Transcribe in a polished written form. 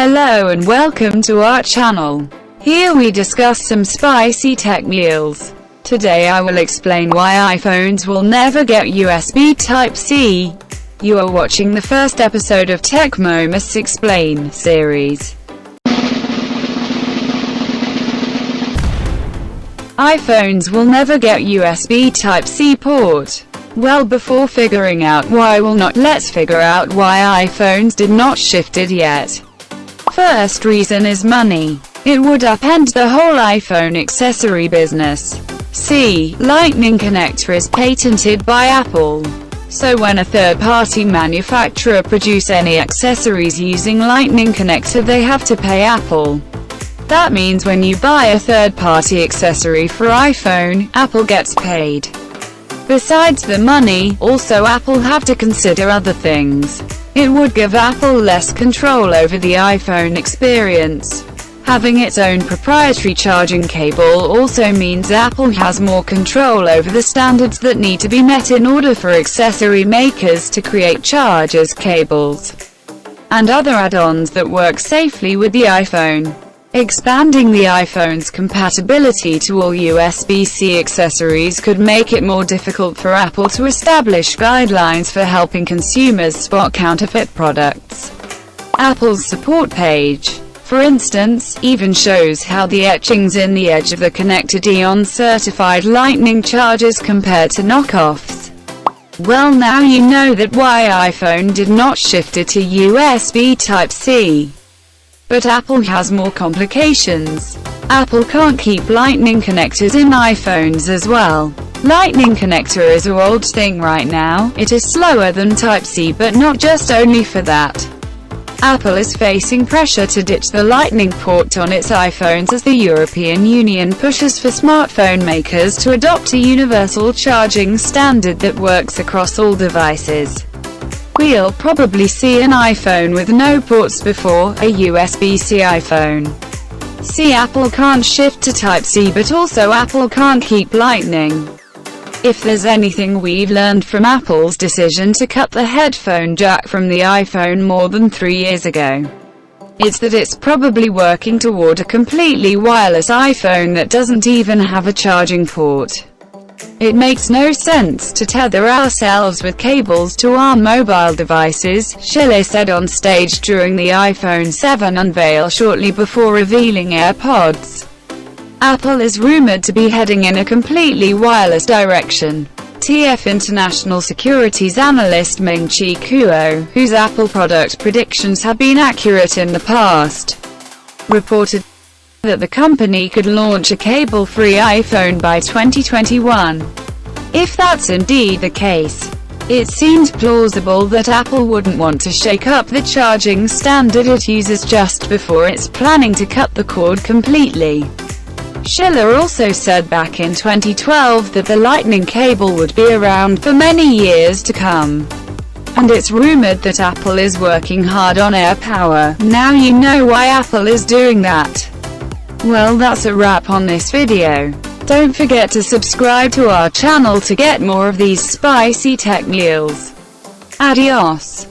Hello and welcome to our channel. Here we discuss some spicy tech meals. Today I will explain why iPhones will never get USB Type-C. You are watching the first episode of Tech Momos Explain series. iPhones will never get USB Type-C port. Well, before figuring out why will not, let's figure out why iPhones did not shift it yet. First reason is money. It would upend the whole iPhone accessory business. See, Lightning connector is patented by Apple. So when a third-party manufacturer produce any accessories using Lightning connector, they have to pay Apple. That means when you buy a third-party accessory for iPhone, Apple gets paid. Besides the money, also Apple have to consider other things. It would give Apple less control over the iPhone experience. Having its own proprietary charging cable also means Apple has more control over the standards that need to be met in order for accessory makers to create chargers, cables, and other add-ons that work safely with the iPhone. Expanding the iPhone's compatibility to all USB-C accessories could make it more difficult for Apple to establish guidelines for helping consumers spot counterfeit products. Apple's support page, for instance, even shows how the etchings in the edge of the connector on certified Lightning chargers compared to knockoffs. Well, now you know that why iPhone did not shift it to USB Type-C. But Apple has more complications. Apple can't keep Lightning connectors in iPhones as well. Lightning connector is an old thing right now. It is slower than Type-C, but not just only for that. Apple is facing pressure to ditch the Lightning port on its iPhones as the European Union pushes for smartphone makers to adopt a universal charging standard that works across all devices. We'll probably see an iPhone with no ports before a USB-C iPhone. See, Apple can't shift to Type-C, but also Apple can't keep Lightning. If there's anything we've learned from Apple's decision to cut the headphone jack from the iPhone more than 3 years ago, it's that it's probably working toward a completely wireless iPhone that doesn't even have a charging port. It makes no sense to tether ourselves with cables to our mobile devices, Schiller said on stage during the iPhone 7 unveil shortly before revealing AirPods. Apple is rumored to be heading in a completely wireless direction. TF International Securities analyst Ming-Chi Kuo, whose Apple product predictions have been accurate in the past, reported that the company could launch a cable-free iPhone by 2021. If that's indeed the case, it seems plausible that Apple wouldn't want to shake up the charging standard it uses just before it's planning to cut the cord completely. Schiller also said back in 2012 that the Lightning cable would be around for many years to come. And it's rumored that Apple is working hard on AirPower. Now you know why Apple is doing that. Well, that's a wrap on this video. Don't forget to subscribe to our channel to get more of these spicy tech meals. Adios.